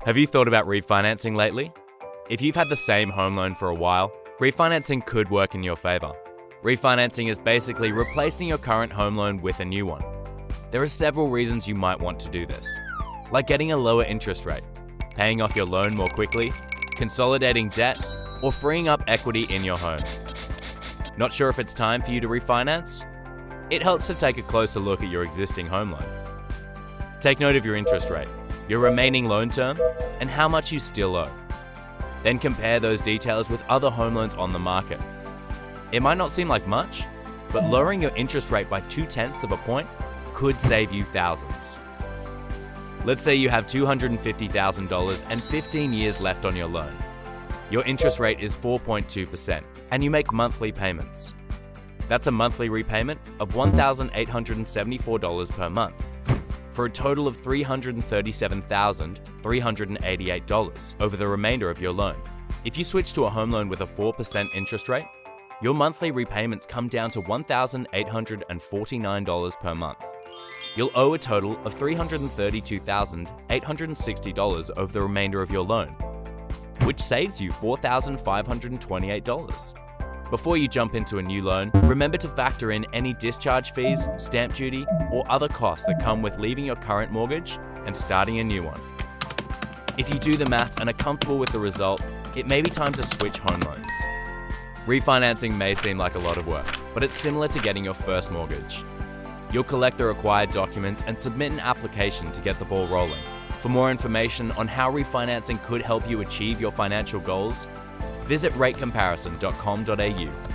Have you thought about refinancing lately? If you've had the same home loan for a while, refinancing could work in your favor. Refinancing is basically replacing your current home loan with a new one. There are several reasons you might want to do this, like getting a lower interest rate, paying off your loan more quickly, consolidating debt, or freeing up equity in your home. Not sure if it's time for you to refinance? It helps to take a closer look at your existing home loan. Take note of your interest rate, your remaining loan term, and how much you still owe. Then compare those details with other home loans on the market. It might not seem like much, but lowering your interest rate by 0.2 of a point could save you thousands. Let's say you have $250,000 and 15 years left on your loan. Your interest rate is 4.2%, and you make monthly payments. That's a monthly repayment of $1,874 per month, for a total of $337,388 over the remainder of your loan. If you switch to a home loan with a 4% interest rate, your monthly repayments come down to $1,849 per month. You'll owe a total of $332,860 over the remainder of your loan, which saves you $4,528. Before you jump into a new loan, remember to factor in any discharge fees, stamp duty, or other costs that come with leaving your current mortgage and starting a new one. If you do the maths and are comfortable with the result, it may be time to switch home loans. Refinancing may seem like a lot of work, but it's similar to getting your first mortgage. You'll collect the required documents and submit an application to get the ball rolling. For more information on how refinancing could help you achieve your financial goals, visit ratecomparison.com.au.